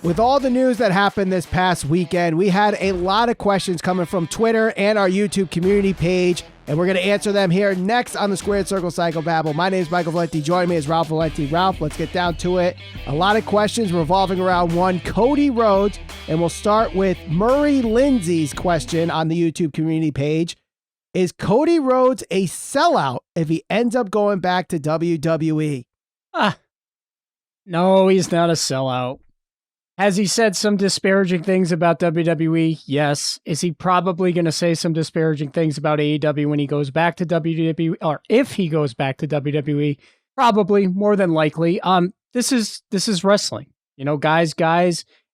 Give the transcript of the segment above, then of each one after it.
With all the news that happened this past weekend, we had a lot of questions coming from Twitter and our YouTube community page, and we're going to answer them here next on the Squared Circle Psychobabble. My name is Michael Valenti. Joining me is Ralph Valenti. Ralph, let's get down to it. A lot of questions revolving around one, Cody Rhodes, and we'll start with Murray Lindsay's question on the YouTube community page. Is Cody Rhodes a sellout if he ends up going back to WWE? No, he's not a sellout. Has he said some disparaging things about WWE? Yes. Is he probably going to say some disparaging things about AEW when he goes back to WWE, or if he goes back to WWE? Probably, more than likely. This is wrestling. You know, guys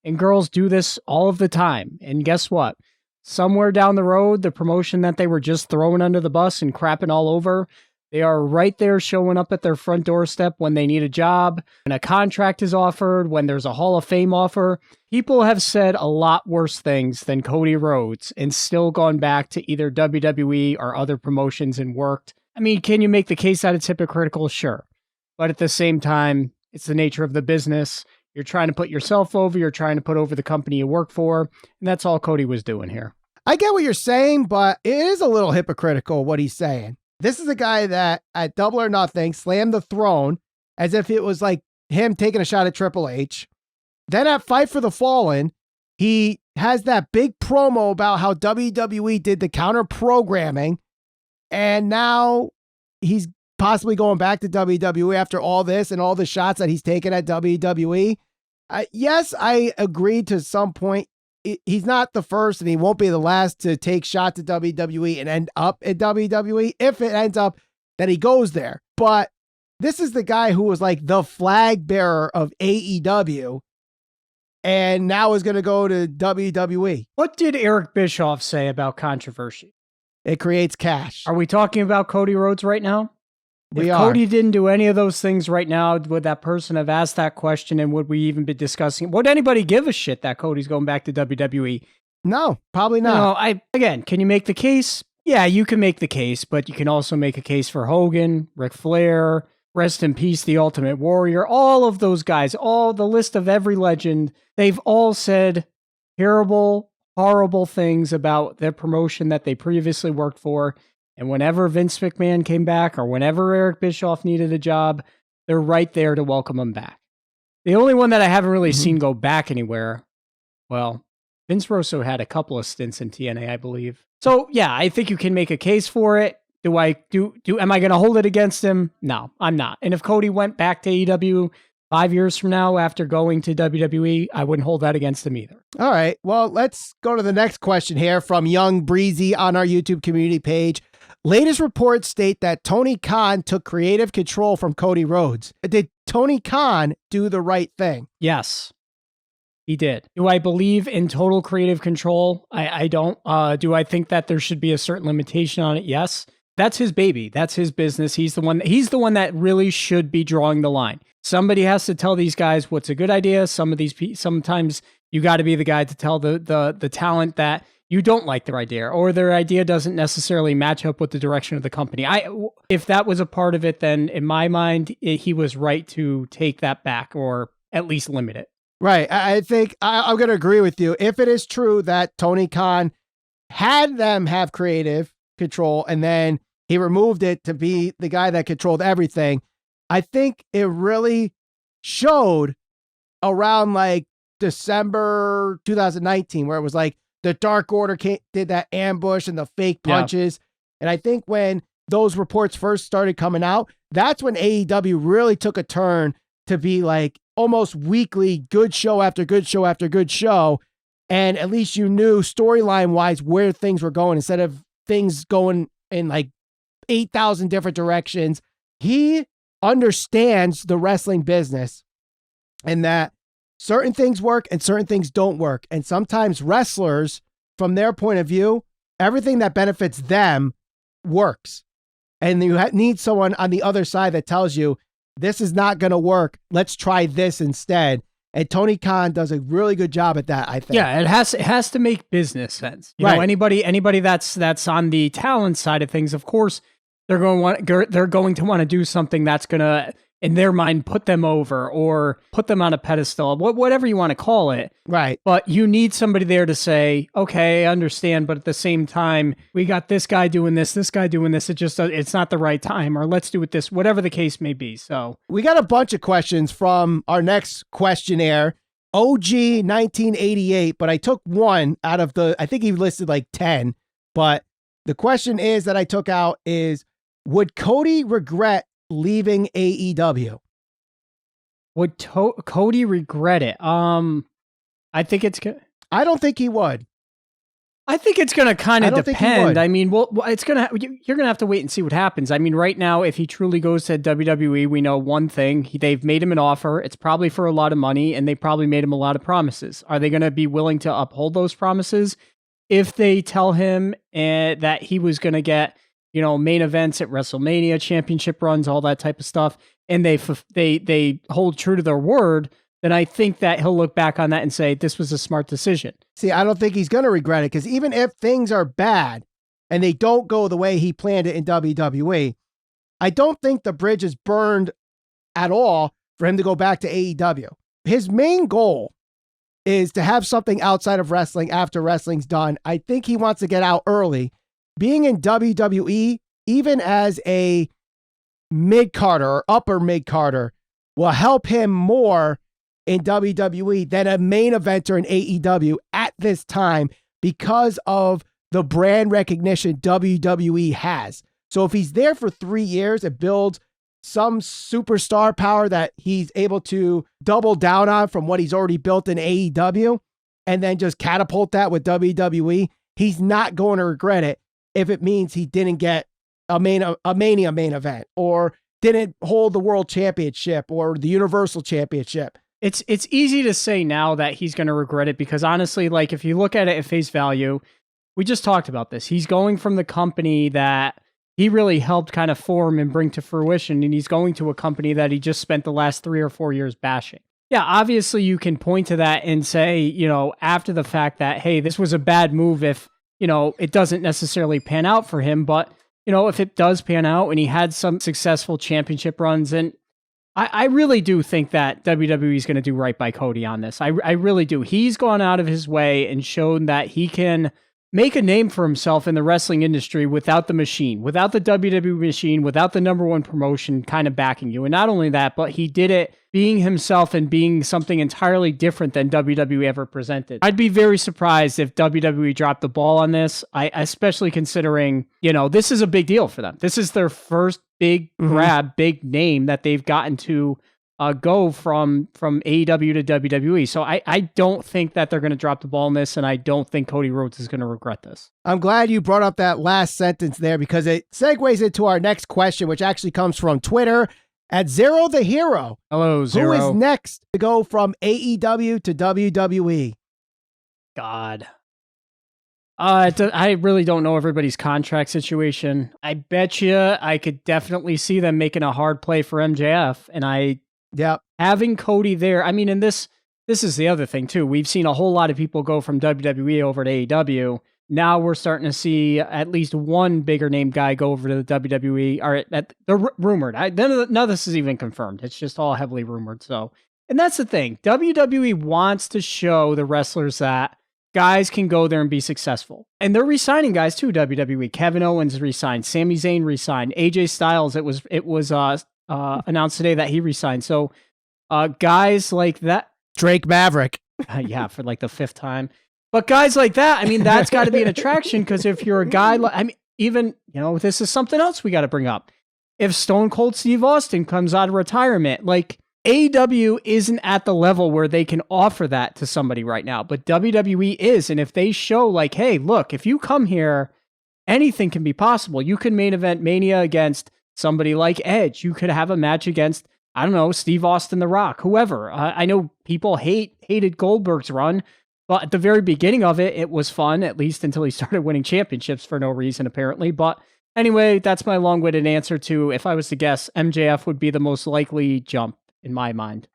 and girls do this all of the time. And guess what? Somewhere down the road, the promotion that they were just throwing under the bus and crapping all over, they are right there showing up at their front doorstep when they need a job, when a contract is offered, when there's a Hall of Fame offer. People have said a lot worse things than Cody Rhodes and still gone back to either WWE or other promotions and worked. I mean, can you make the case that it's hypocritical? Sure. But at the same time, it's the nature of the business. You're trying to put yourself over. You're trying to put over the company you work for. And that's all Cody was doing here. I get what you're saying, but it is a little hypocritical what he's saying. This is a guy that at Double or Nothing slammed the throne as if it was like him taking a shot at Triple H. Then at Fight for the Fallen, he has that big promo about how WWE did the counter programming. And now he's possibly going back to WWE after all this and all the shots that he's taken at WWE. Yes, I agree to some point. He's not the first and he won't be the last to take shots at WWE and end up at WWE if it ends up that he goes there. But this is the guy who was like the flag bearer of AEW and now is going to go to WWE. What did Eric Bischoff say about controversy? It creates cash. Are we talking about Cody Rhodes right now? If Cody didn't do any of those things right now, would that person have asked that question and would we even be discussing? Would anybody give a shit that Cody's going back to WWE? No, probably not. Again, can you make the case? Yeah, you can make the case, but you can also make a case for Hogan, Ric Flair, rest in peace, the Ultimate Warrior, all of those guys, all the list of every legend. They've all said terrible, horrible things about their promotion that they previously worked for. And whenever Vince McMahon came back or whenever Eric Bischoff needed a job, they're right there to welcome him back. The only one that I haven't really seen go back anywhere, well, Vince Russo had a couple of stints in TNA, I believe. So yeah, I think you can make a case for it. Am I going to hold it against him? No, I'm not. And if Cody went back to AEW 5 years from now after going to WWE, I wouldn't hold that against him either. All right. Well, let's go to the next question here from Young Breezy on our YouTube community page. Latest reports state that Tony Khan took creative control from Cody Rhodes. Did Tony Khan do the right thing? Yes, he did. Do I believe in total creative control? I don't. Do I think that there should be a certain limitation on it? Yes. That's his baby. That's his business. He's the one that really should be drawing the line. Somebody has to tell these guys what's a good idea. Sometimes you got to be the guy to tell the talent that you don't like their idea or their idea doesn't necessarily match up with the direction of the company. If that was a part of it, then in my mind, he was right to take that back or at least limit it. Right. I think I'm going to agree with you. If it is true that Tony Khan had them have creative control and then he removed it to be the guy that controlled everything, I think it really showed around like December 2019, where it was like, the Dark Order did that ambush and the fake punches. Yeah. And I think when those reports first started coming out, that's when AEW really took a turn to be like almost weekly, good show after good show after good show. And at least you knew storyline wise where things were going instead of things going in like 8,000 different directions. He understands the wrestling business and that certain things work and certain things don't work. And sometimes wrestlers, from their point of view, everything that benefits them works. And you need someone on the other side that tells you, this is not going to work. Let's try this instead. And Tony Khan does a really good job at that, I think. Yeah, it has to make business sense. You know, anybody that's on the talent side of things, of course, they're going to want to do something that's going to in their mind, put them over or put them on a pedestal, whatever you want to call it. Right. But you need somebody there to say, okay, I understand, but at the same time, we got this guy doing this guy doing this. It's not the right time, or let's do it this, whatever the case may be. So we got a bunch of questions from our next questionnaire, OG 1988, but I took one out of I think he listed like 10, but the question that I took out is, would Cody regret leaving AEW? Would Cody regret it? I think it's good. I don't think he would. I think it's going to kind of depend. I mean, well, you're going to have to wait and see what happens. I mean, right now, if he truly goes to WWE, we know one thing. They've made him an offer. It's probably for a lot of money, and they probably made him a lot of promises. Are they going to be willing to uphold those promises? If they tell him that he was going to get, main events at WrestleMania, championship runs, all that type of stuff, and they hold true to their word, then I think that he'll look back on that and say, this was a smart decision. See, I don't think he's going to regret it, because even if things are bad and they don't go the way he planned it in WWE, I don't think the bridge is burned at all for him to go back to AEW. His main goal is to have something outside of wrestling after wrestling's done. I think he wants to get out early. Being in WWE, even as a mid-carder or upper mid-carder, will help him more in WWE than a main eventer in AEW at this time, because of the brand recognition WWE has. So if he's there for 3 years, it builds some superstar power that he's able to double down on from what he's already built in AEW, and then just catapult that with WWE. He's not going to regret it if it means he didn't get a Mania main event, or didn't hold the World Championship or the Universal Championship. It's easy to say now that he's going to regret it, because honestly, like, if you look at it at face value, we just talked about this. He's going from the company that he really helped kind of form and bring to fruition, and he's going to a company that he just spent the last 3 or 4 years bashing. Yeah, obviously you can point to that and say, after the fact that, hey, this was a bad move if, it doesn't necessarily pan out for him. But, if it does pan out and he had some successful championship runs, and I really do think that WWE is going to do right by Cody on this. I really do. He's gone out of his way and shown that he can make a name for himself in the wrestling industry without the machine, without the WWE machine, without the number one promotion kind of backing you. And not only that, but he did it being himself and being something entirely different than WWE ever presented. I'd be very surprised if WWE dropped the ball on this, especially considering, this is a big deal for them. This is their first big grab, big name that they've gotten to go from AEW to WWE. So I don't think that they're going to drop the ball on this, and I don't think Cody Rhodes is going to regret this. I'm glad you brought up that last sentence there, because it segues into our next question, which actually comes from Twitter at Zero the Hero. Hello, Zero. Who is next to go from AEW to WWE? God. I really don't know everybody's contract situation. I bet you I could definitely see them making a hard play for MJF, and having Cody there. I mean, and this is the other thing too. We've seen a whole lot of people go from WWE over to AEW. Now we're starting to see at least one bigger name guy go over to the WWE, or the rumored. None of this is even confirmed. It's just all heavily rumored. So, and that's the thing. WWE wants to show the wrestlers that guys can go there and be successful. And they're re-signing guys too, WWE. Kevin Owens re-signed. Sami Zayn re-signed. AJ Styles, it was announced today that he re-signed. So guys like that. Drake Maverick. Yeah, for like the 5th time. But guys like that, I mean, that's got to be an attraction, because if you're a guy, even, this is something else we got to bring up. If Stone Cold Steve Austin comes out of retirement, like, AEW isn't at the level where they can offer that to somebody right now, but WWE is. And if they show like, hey, look, if you come here, anything can be possible. You can main event Mania against somebody like Edge. You could have a match against, I don't know, Steve Austin, The Rock, whoever. I know people hated Goldberg's run, but at the very beginning of it, it was fun, at least until he started winning championships for no reason, apparently. But anyway, that's my long-winded answer to, if I was to guess, MJF would be the most likely jump in my mind.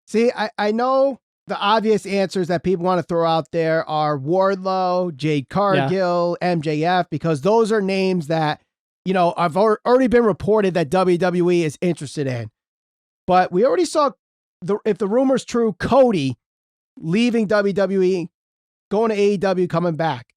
See, I know the obvious answers that people want to throw out there are Wardlow, Jade Cargill, MJF, because those are names that, have already been reported that WWE is interested in. But we already saw, if the rumor's true, Cody leaving WWE, going to AEW, coming back.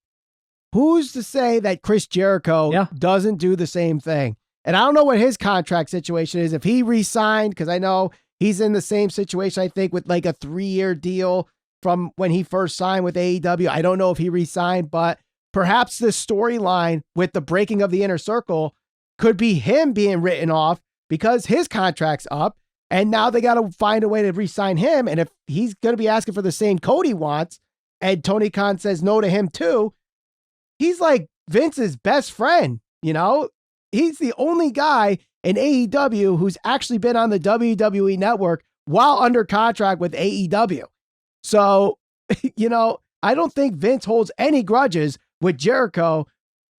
Who's to say that Chris Jericho doesn't do the same thing? And I don't know what his contract situation is. If he re-signed, because I know he's in the same situation, I think, with like a 3-year deal from when he first signed with AEW. I don't know if he re-signed, but perhaps this storyline with the breaking of the inner circle could be him being written off because his contract's up. And now they got to find a way to re-sign him. And if he's going to be asking for the same Cody wants, and Tony Khan says no to him too, he's like Vince's best friend, you know? He's the only guy in AEW who's actually been on the WWE network while under contract with AEW. So, you know, I don't think Vince holds any grudges with Jericho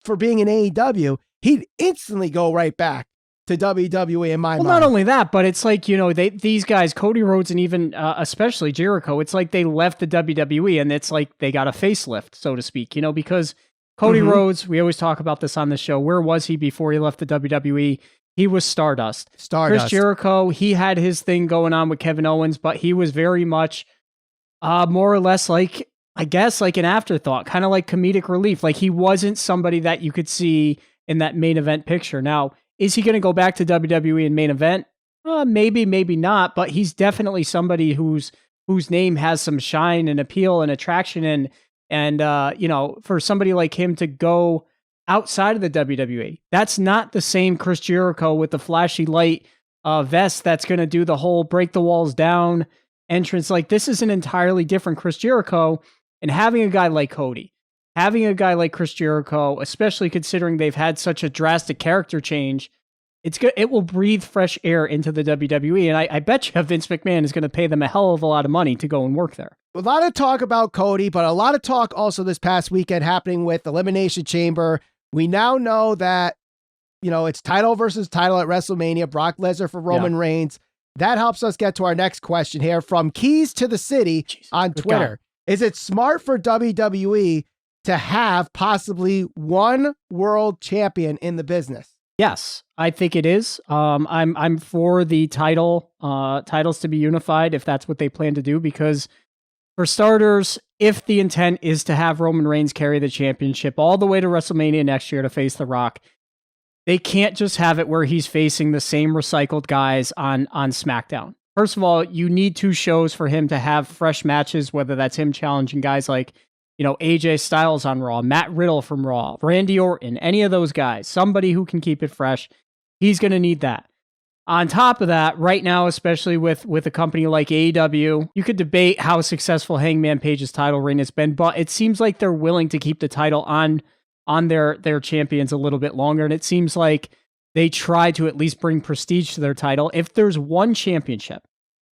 for being in AEW. He'd instantly go right back to WWE in my mind. Not only that, but it's like, you know, these guys, Cody Rhodes and even especially Jericho, it's like they left the WWE and it's like they got a facelift, so to speak, you know, because Cody Rhodes, we always talk about this on the show. Where was he before he left the WWE? He was Stardust. Chris Jericho, he had his thing going on with Kevin Owens, but he was very much more or less like, I guess, like an afterthought, kind of like comedic relief. Like he wasn't somebody that you could see in that main event picture. Now, is he going to go back to WWE in main event? Maybe, maybe not, but he's definitely somebody whose name has some shine and appeal and attraction. And you know, for somebody like him to go outside of the WWE, that's not the same Chris Jericho with the flashy light vest that's going to do the whole break the walls down entrance. Like this is an entirely different Chris Jericho, and having a guy like Cody, having a guy like Chris Jericho, especially considering they've had such a drastic character change, it's good. It will breathe fresh air into the WWE, and I bet you Vince McMahon is going to pay them a hell of a lot of money to go and work there. A lot of talk about Cody, but a lot of talk also this past weekend happening with Elimination Chamber. We now know that, you know, it's title versus title at WrestleMania, Brock Lesnar for Roman Reigns. That helps us get to our next question here from Keys to the City on Twitter. Is it smart for WWE to have possibly one world champion in the business? Yes, I think it is. I'm for the titles to be unified if that's what they plan to do, because for starters, if the intent is to have Roman Reigns carry the championship all the way to WrestleMania next year to face The Rock, they can't just have it where he's facing the same recycled guys on SmackDown. First of all, you need 2 shows for him to have fresh matches, whether that's him challenging guys like, you know, AJ Styles on Raw, Matt Riddle from Raw, Randy Orton, any of those guys, somebody who can keep it fresh. He's going to need that. On top of that, right now, especially with a company like AEW, you could debate how successful Hangman Page's title reign has been, but it seems like they're willing to keep the title on their champions a little bit longer. And it seems like they try to at least bring prestige to their title. If there's one championship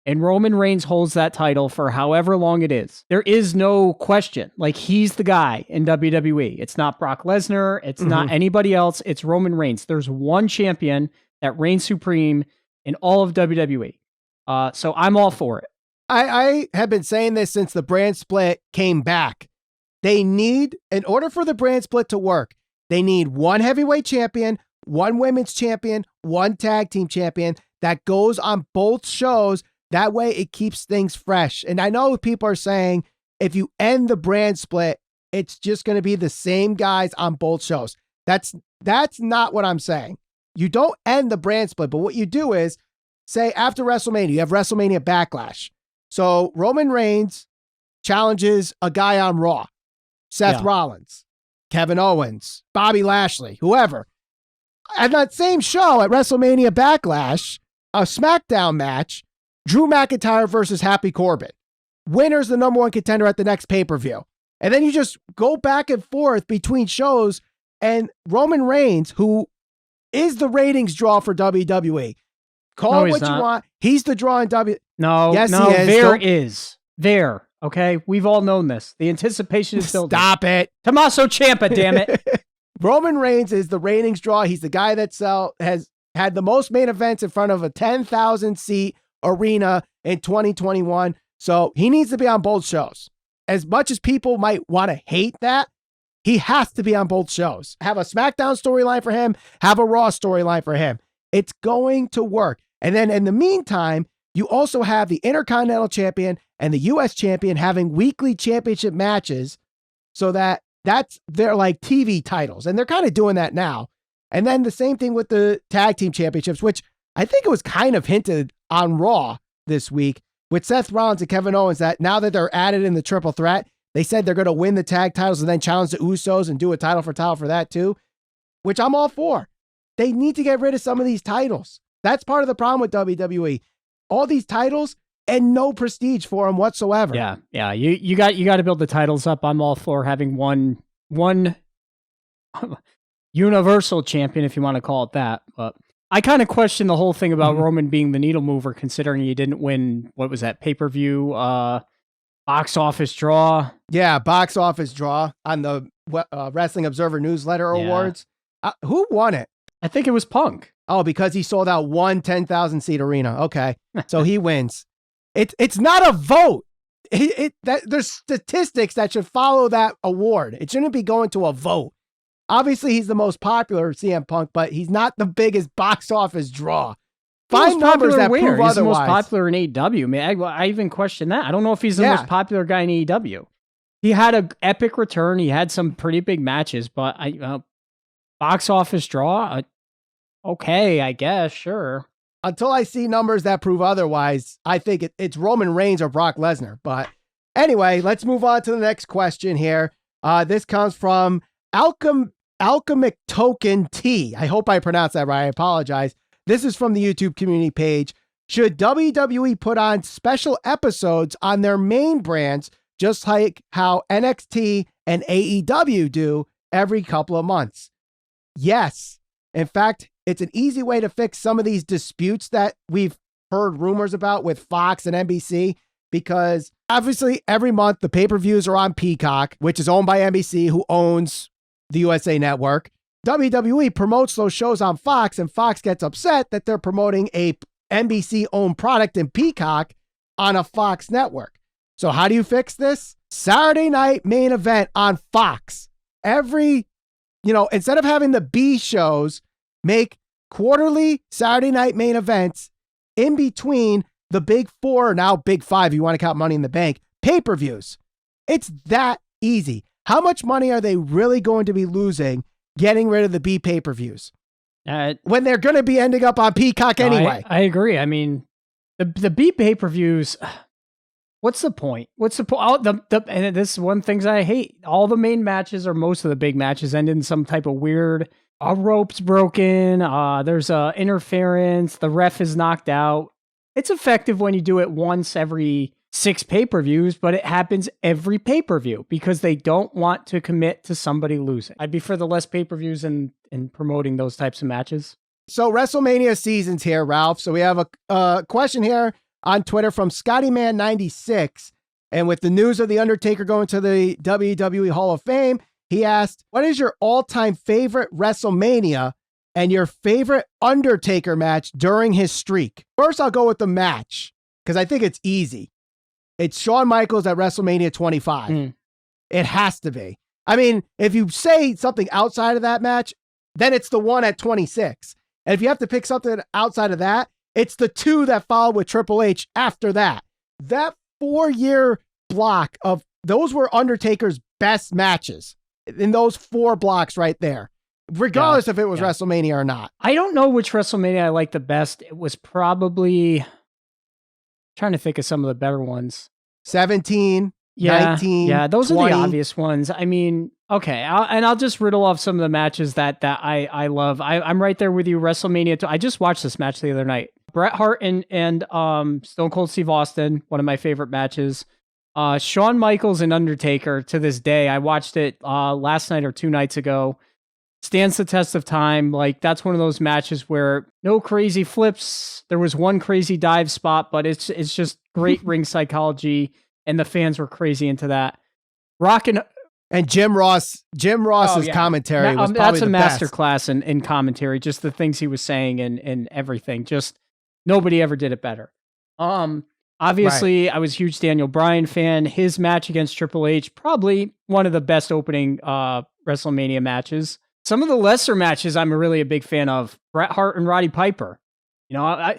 and Roman Reigns holds that title for however long it is, there is no question. Like, he's the guy in WWE. It's not Brock Lesnar. It's not anybody else. It's Roman Reigns. There's one champion that reigns supreme in all of WWE. So I'm all for it. I have been saying this since the brand split came back. They need, in order for the brand split to work, they need one heavyweight champion, one women's champion, one tag team champion that goes on both shows. That way it keeps things fresh. And I know people are saying if you end the brand split, it's just going to be the same guys on both shows. That's not what I'm saying. You don't end the brand split, but what you do is, say after WrestleMania, you have WrestleMania Backlash. So Roman Reigns challenges a guy on Raw, Seth Rollins, Kevin Owens, Bobby Lashley, whoever. At that same show at WrestleMania Backlash, a SmackDown match, Drew McIntyre versus Happy Corbin. Winner's the number 1 contender at the next pay-per-view. And then you just go back and forth between shows, and Roman Reigns, who is the ratings draw for WWE. Call it what you want. He's the draw in WWE. No, yes, no, he is. There is. There. Okay. We've all known this. The anticipation is building. Stop it. Tommaso Ciampa, damn it. Roman Reigns is the ratings draw. He's the guy that has had the most main events in front of a 10,000 seat arena in 2021. So he needs to be on both shows. As much as people might want to hate that, he has to be on both shows. Have a SmackDown storyline for him, have a Raw storyline for him. It's going to work. And then in the meantime, you also have the Intercontinental Champion and the U.S. Champion having weekly championship matches, so that's their like TV titles. And they're kind of doing that now. And then the same thing with the tag team championships, which I think it was kind of hinted on Raw this week with Seth Rollins and Kevin Owens, that now that they're added in the triple threat, they said they're going to win the tag titles and then challenge the Usos and do a title for that too, which I'm all for. They need to get rid of some of these titles. That's part of the problem with WWE. All these titles and no prestige for them whatsoever. Yeah. You got to build the titles up. I'm all for having one universal champion, if you want to call it that. But I kind of question the whole thing about Roman being the needle mover, considering he didn't win, what was that, pay-per-view, box office draw? Yeah, box office draw on the Wrestling Observer Newsletter Awards. Who won it? I think it was Punk. Oh, because he sold out one 10,000-seat arena. Okay, so he wins. It's not a vote. There's statistics that should follow that award. It shouldn't be going to a vote. Obviously, he's the most popular, CM Punk, but he's not the biggest box office draw. Find numbers that prove otherwise. He's the most popular in AEW. I mean, I even question that. I don't know if he's the most popular guy in AEW. He had an epic return. He had some pretty big matches, but box office draw, okay, I guess, sure. Until I see numbers that prove otherwise, I think it's Roman Reigns or Brock Lesnar. But anyway, let's move on to the next question here. This comes from Alchemic Token T. I hope I pronounced that right. I apologize. This is from the YouTube community page. Should WWE put on special episodes on their main brands, just like how NXT and AEW do every couple of months? Yes. In fact, it's an easy way to fix some of these disputes that we've heard rumors about with Fox and NBC, because obviously every month the pay-per-views are on Peacock, which is owned by NBC, who owns the USA Network. WWE promotes those shows on Fox, and Fox gets upset that they're promoting a NBC-owned product in Peacock on a Fox network. So how do you fix this? Saturday night main event on Fox. Instead of having the B shows, make quarterly Saturday night main events in between the big four, now big five, if you want to count Money in the Bank, pay-per-views. It's that easy. How much money are they really going to be losing getting rid of the B pay-per-views when they're going to be ending up on Peacock anyway? I agree. I mean, the B pay-per-views, what's the point? What's the point? And this is one of the things I hate. All the main matches, or most of the big matches, end in some type of weird, a rope's broken, there's interference, the ref is knocked out. It's effective when you do it once every 6 pay-per-views, but it happens every pay-per-view because they don't want to commit to somebody losing. I'd be for the less pay-per-views and promoting those types of matches. So WrestleMania season's here, Ralph. So we have a question here on Twitter from ScottyMan96. And with the news of The Undertaker going to the WWE Hall of Fame, he asked, what is your all-time favorite WrestleMania and your favorite Undertaker match during his streak? First, I'll go with the match because I think it's easy. It's Shawn Michaels at WrestleMania 25. It has to be. I mean, if you say something outside of that match, then it's the one at 26. And if you have to pick something outside of that, it's the 2 that followed with Triple H after that. That 4-year block of those were Undertaker's best matches in those 4 blocks right there, regardless if it was WrestleMania or not. I don't know which WrestleMania I like the best. It was probably... trying to think of some of the better ones. 17, 19, yeah, those 20. are the obvious ones. I mean, okay, I'll just riddle off some of the matches that I love. I'm right there with you. WrestleMania 2. I just watched this match the other night. Bret Hart and Stone Cold Steve Austin, one of my favorite matches. Shawn Michaels and Undertaker, to this day. I watched it last night or 2 nights ago. Stands the test of time. Like, that's one of those matches where no crazy flips. There was one crazy dive spot, but it's just great ring psychology, and the fans were crazy into that. And Jim Ross's commentary was probably that's a the best. masterclass in commentary. Just the things he was saying and everything. Just nobody ever did it better. Obviously, I was a huge Daniel Bryan fan. His match against Triple H, probably one of the best opening WrestleMania matches. Some of the lesser matches I'm really a big fan of. Bret Hart and Roddy Piper. You know,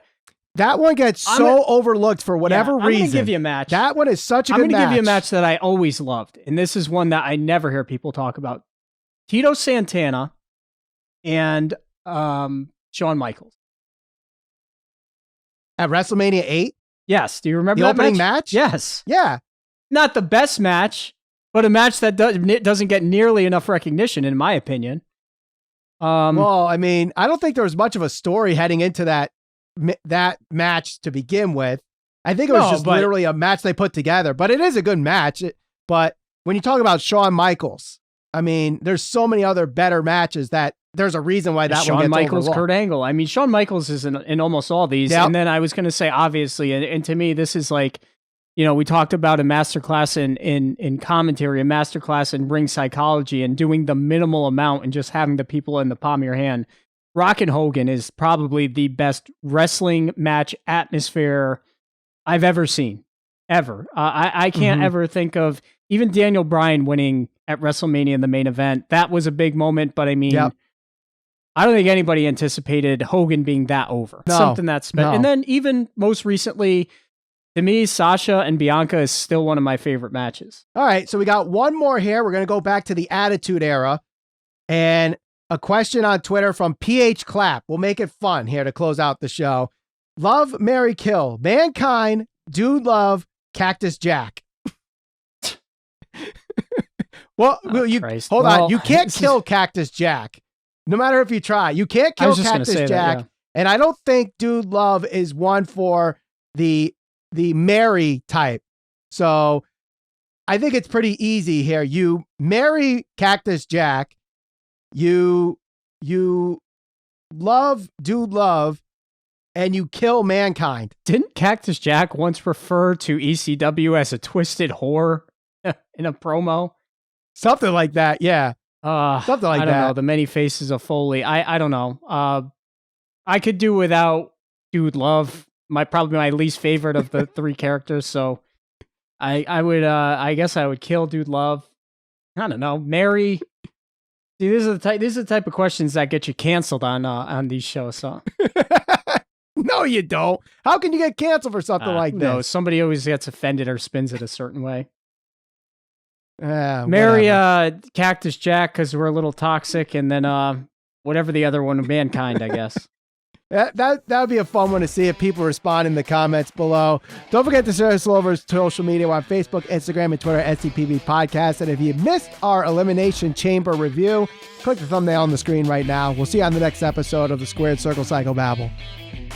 That one gets so overlooked for whatever reason. I'm going to give you a match. That one is such a good match. I'm going to give you a match that I always loved. And this is one that I never hear people talk about. Tito Santana and Shawn Michaels. At WrestleMania 8? Yes. Do you remember the that opening match? Yes. Yeah. Not the best match, but a match that doesn't get nearly enough recognition, in my opinion. Well, I mean, I don't think there was much of a story heading into that match to begin with. I think it was literally a match they put together, but it is a good match. But when you talk about Shawn Michaels, I mean, there's so many other better matches that there's a reason why that one gets Shawn Michaels, overlooked. Kurt Angle. I mean, Shawn Michaels is in almost all these. Yep. And then I was going to say, obviously, and to me, this is like, we talked about a masterclass in commentary, a masterclass in ring psychology, and doing the minimal amount and just having the people in the palm of your hand. Rock and Hogan is probably the best wrestling match atmosphere I've ever seen, ever. I can't ever think of even Daniel Bryan winning at WrestleMania in the main event. That was a big moment, but I mean, I don't think anybody anticipated Hogan being that over. No, something that's no. And then even most recently, to me, Sasha and Bianca is still one of my favorite matches. All right, so we got one more here. We're going to go back to the Attitude Era. And a question on Twitter from PH Clap. We'll make it fun here to close out the show. Love, marry, kill. Mankind, Dude Love, Cactus Jack. Well, hold on. You can't kill Cactus Jack. No matter if you try. You can't kill Cactus Jack. That, yeah. And I don't think Dude Love is one for the marry type. So I think it's pretty easy here. You marry Cactus Jack. You love Dude Love, and you kill Mankind. Didn't Cactus Jack once refer to ECW as a twisted whore in a promo? Something like that, yeah. Something like that. I don't know. The many faces of Foley. I don't know. I could do without Dude Love. Probably my least favorite of the three characters. So I would I guess I would kill Dude Love. I don't know. Marry. See, these are the type of questions that get you canceled on these shows. So. No, you don't. How can you get canceled for something like this? No, somebody always gets offended or spins it a certain way. Marry Cactus Jack because we're a little toxic, and then whatever the other one, Mankind, I guess. That would be a fun one to see if people respond in the comments below. Don't forget to share us all over social media. We're on Facebook, Instagram, and Twitter at SCPB Podcast. And if you missed our Elimination Chamber review, click the thumbnail on the screen right now. We'll see you on the next episode of the Squared Circle Psychobabble.